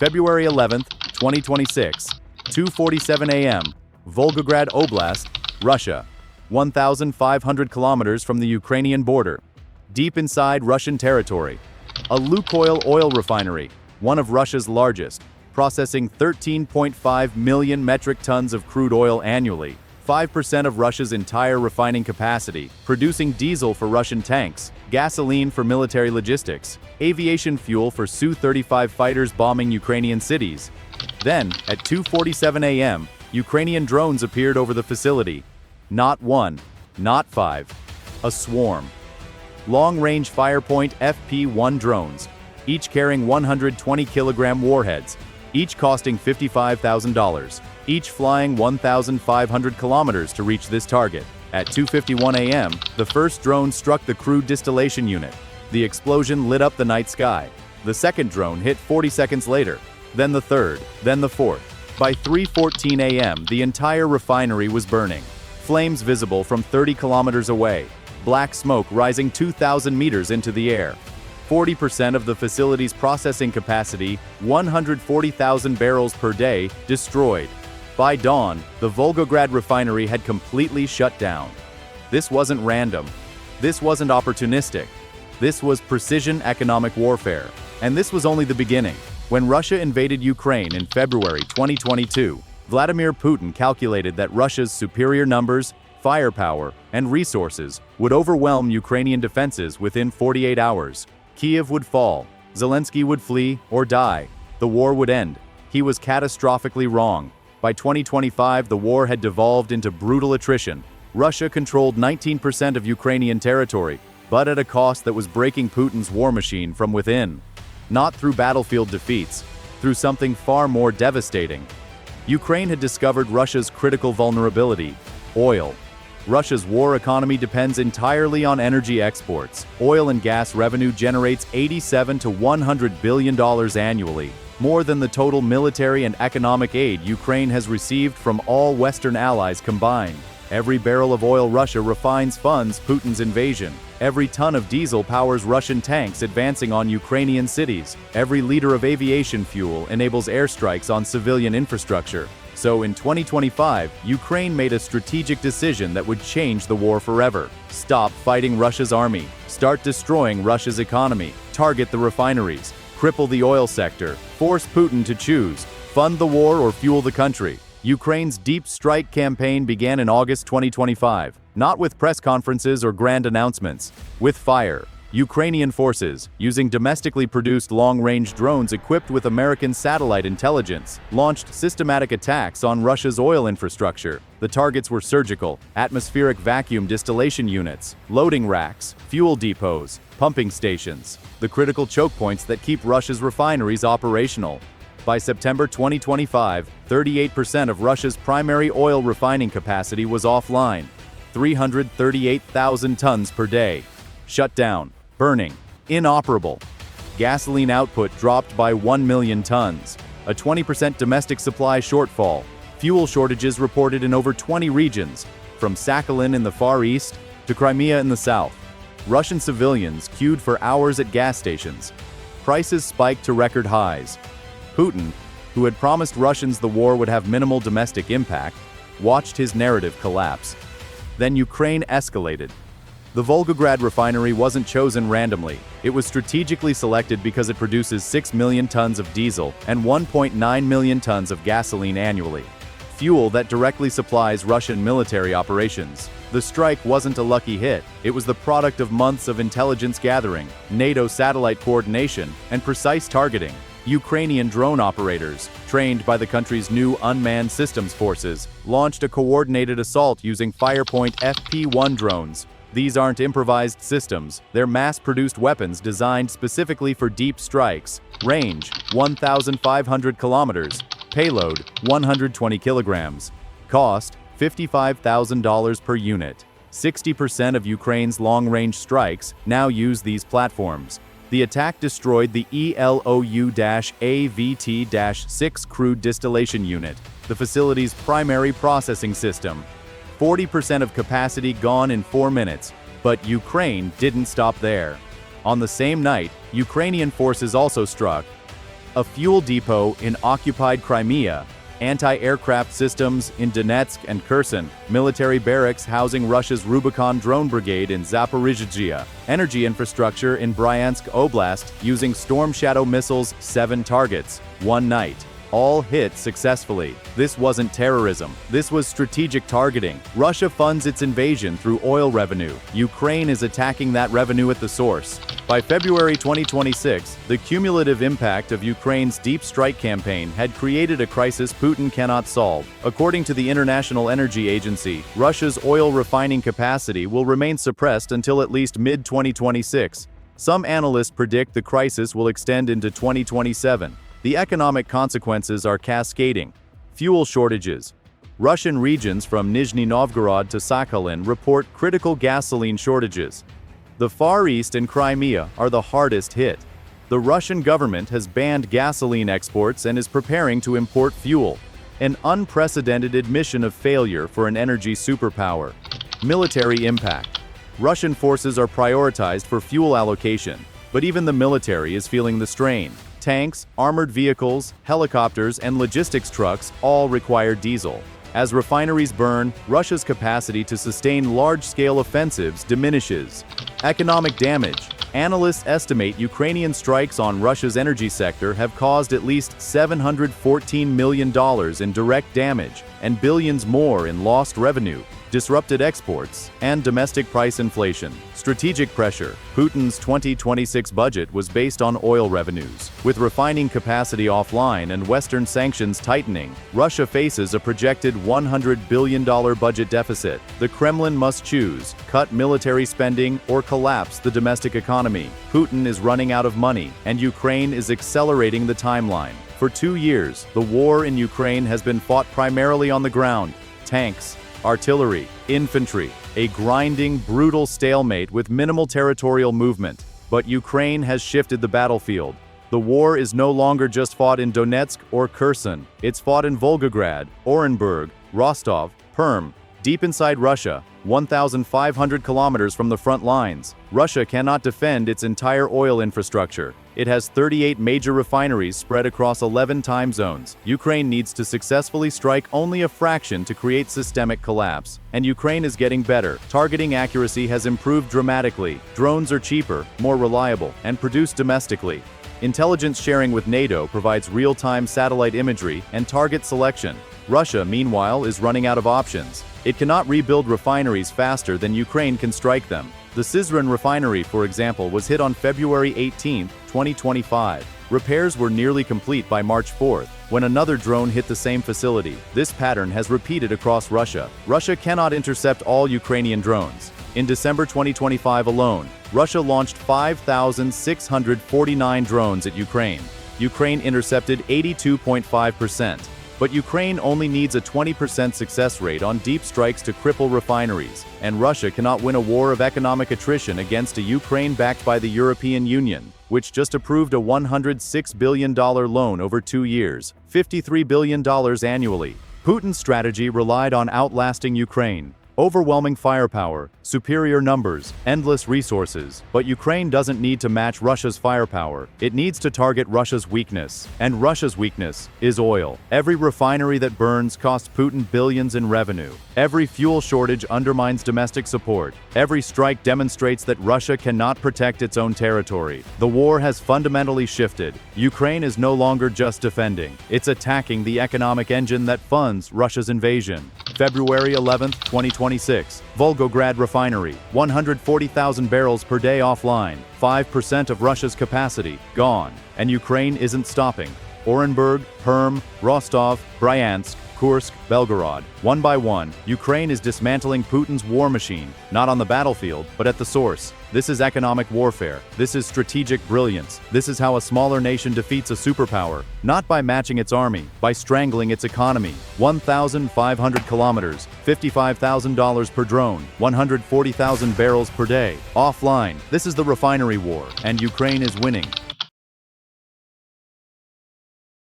February 11, 2026, 2:47 a.m., Volgograd Oblast, Russia, 1,500 kilometers from the Ukrainian border, deep inside Russian territory. A Lukoil oil refinery, one of Russia's largest, processing 13.5 million metric tons of crude oil annually, 5% of Russia's entire refining capacity, producing diesel for Russian tanks, gasoline for military logistics, aviation fuel for Su-35 fighters bombing Ukrainian cities. Then, at 2:47 a.m., Ukrainian drones appeared over the facility. Not one, not five, a swarm. Long-range Firepoint FP-1 drones, each carrying 120-kilogram warheads, each costing $55,000, each flying 1,500 kilometers to reach this target. At 2:51 a.m., the first drone struck the crude distillation unit. The explosion lit up the night sky. The second drone hit 40 seconds later, then the third, then the fourth. By 3:14 a.m., the entire refinery was burning. Flames visible from 30 kilometers away. Black smoke rising 2,000 meters into the air. 40% of the facility's processing capacity, 140,000 barrels per day, destroyed. By dawn, the Volgograd refinery had completely shut down. This wasn't random. This wasn't opportunistic. This was precision economic warfare. And this was only the beginning. When Russia invaded Ukraine in February 2022, Vladimir Putin calculated that Russia's superior numbers, firepower, and resources would overwhelm Ukrainian defenses within 48 hours. Kiev would fall, Zelensky would flee or die, the war would end. He was catastrophically wrong. By 2025, the war had devolved into brutal attrition. Russia controlled 19% of Ukrainian territory, but at a cost that was breaking Putin's war machine from within. Not through battlefield defeats, through something far more devastating. Ukraine had discovered Russia's critical vulnerability: oil. Russia's war economy depends entirely on energy exports. Oil and gas revenue generates $87 to $100 billion annually, more than the total military and economic aid Ukraine has received from all Western allies combined. Every barrel of oil Russia refines funds Putin's invasion. Every ton of diesel powers Russian tanks advancing on Ukrainian cities. Every liter of aviation fuel enables airstrikes on civilian infrastructure. So in 2025, Ukraine made a strategic decision that would change the war forever. Stop fighting Russia's army. Start destroying Russia's economy. Target the refineries. Cripple the oil sector. Force Putin to choose. Fund the war or fuel the country. Ukraine's Deep Strike campaign began in August 2025, not with press conferences or grand announcements, with fire. Ukrainian forces, using domestically produced long-range drones equipped with American satellite intelligence, launched systematic attacks on Russia's oil infrastructure. The targets were surgical, atmospheric vacuum distillation units, loading racks, fuel depots, pumping stations, the critical choke points that keep Russia's refineries operational. By September 2025, 38% of Russia's primary oil refining capacity was offline, 338,000 tons per day. Shut down, burning, inoperable. Gasoline output dropped by 1 million tons, a 20% domestic supply shortfall. Fuel shortages reported in over 20 regions, from Sakhalin in the Far East to Crimea in the south. Russian civilians queued for hours at gas stations. Prices spiked to record highs. Putin, who had promised Russians the war would have minimal domestic impact, watched his narrative collapse. Then Ukraine escalated. The Volgograd refinery wasn't chosen randomly. It was strategically selected because it produces 6 million tons of diesel and 1.9 million tons of gasoline annually, fuel that directly supplies Russian military operations. The strike wasn't a lucky hit. It was the product of months of intelligence gathering, NATO satellite coordination, and precise targeting. Ukrainian drone operators, trained by the country's new unmanned systems forces, launched a coordinated assault using Firepoint FP-1 drones. These aren't improvised systems, they're mass-produced weapons designed specifically for deep strikes. Range, 1,500 kilometers. Payload, 120 kilograms. Cost, $55,000 per unit. 60% of Ukraine's long-range strikes now use these platforms. The attack destroyed the ELOU-AVT-6 crude distillation unit, the facility's primary processing system. 40% of capacity gone in 4 minutes, but Ukraine didn't stop there. On the same night, Ukrainian forces also struck. a fuel depot in occupied Crimea, anti-aircraft systems in Donetsk and Kherson, military barracks housing Russia's Rubicon drone brigade in Zaporizhzhia, energy infrastructure in Bryansk Oblast using Storm Shadow missiles, 7 targets, one night. All hit successfully. This wasn't terrorism. This was strategic targeting. Russia funds its invasion through oil revenue. Ukraine is attacking that revenue at the source. By February 2026, the cumulative impact of Ukraine's deep strike campaign had created a crisis Putin cannot solve. According to the International Energy Agency, Russia's oil refining capacity will remain suppressed until at least mid-2026. Some analysts predict the crisis will extend into 2027. The economic consequences are cascading. Fuel shortages. Russian regions from Nizhny Novgorod to Sakhalin report critical gasoline shortages. The Far East and Crimea are the hardest hit. The Russian government has banned gasoline exports and is preparing to import fuel. An unprecedented admission of failure for an energy superpower. Military impact. Russian forces are prioritized for fuel allocation, but even the military is feeling the strain. Tanks, armored vehicles, helicopters, and logistics trucks all require diesel. As refineries burn, Russia's capacity to sustain large-scale offensives diminishes. Economic damage. Analysts estimate Ukrainian strikes on Russia's energy sector have caused at least $714 million in direct damage and billions more in lost revenue, disrupted exports, and domestic price inflation. Strategic pressure. Putin's 2026 budget was based on oil revenues. With refining capacity offline and Western sanctions tightening, Russia faces a projected $100 billion budget deficit. The Kremlin must choose: cut military spending or collapse the domestic economy. Putin is running out of money, and Ukraine is accelerating the timeline. For 2 years, the war in Ukraine has been fought primarily on the ground. Tanks, artillery, infantry, a grinding, brutal stalemate with minimal territorial movement. But Ukraine has shifted the battlefield. The war is no longer just fought in Donetsk or Kherson. It's fought in Volgograd, Orenburg, Rostov, Perm, deep inside Russia, 1,500 kilometers from the front lines. Russia cannot defend its entire oil infrastructure. It has 38 major refineries spread across 11 time zones. Ukraine needs to successfully strike only a fraction to create systemic collapse. And Ukraine is getting better. Targeting accuracy has improved dramatically. Drones are cheaper, more reliable, and produced domestically. Intelligence sharing with NATO provides real-time satellite imagery and target selection. Russia, meanwhile, is running out of options. It cannot rebuild refineries faster than Ukraine can strike them. The Syzran refinery, for example, was hit on February 18, 2025. Repairs were nearly complete by March 4, when another drone hit the same facility. This pattern has repeated across Russia. Russia cannot intercept all Ukrainian drones. In December 2025 alone, Russia launched 5,649 drones at Ukraine. Ukraine intercepted 82.5%. But Ukraine only needs a 20% success rate on deep strikes to cripple refineries, and Russia cannot win a war of economic attrition against a Ukraine backed by the European Union, which just approved a $106 billion loan over 2 years, $53 billion annually. Putin's strategy relied on outlasting Ukraine. Overwhelming firepower, superior numbers, endless resources. But Ukraine doesn't need to match Russia's firepower. It needs to target Russia's weakness. And Russia's weakness is oil. Every refinery that burns costs Putin billions in revenue. Every fuel shortage undermines domestic support. Every strike demonstrates that Russia cannot protect its own territory. The war has fundamentally shifted. Ukraine is no longer just defending. It's attacking the economic engine that funds Russia's invasion. February 11, 2026. Volgograd Refinery, 140,000 barrels per day offline, 5% of Russia's capacity, gone. And Ukraine isn't stopping. Orenburg, Perm, Rostov, Bryansk, Kursk, Belgorod. One by one, Ukraine is dismantling Putin's war machine, not on the battlefield, but at the source. This is economic warfare. This is strategic brilliance. This is how a smaller nation defeats a superpower, not by matching its army, by strangling its economy. 1,500 kilometers, $55,000 per drone, 140,000 barrels per day, offline. This is the refinery war, and Ukraine is winning.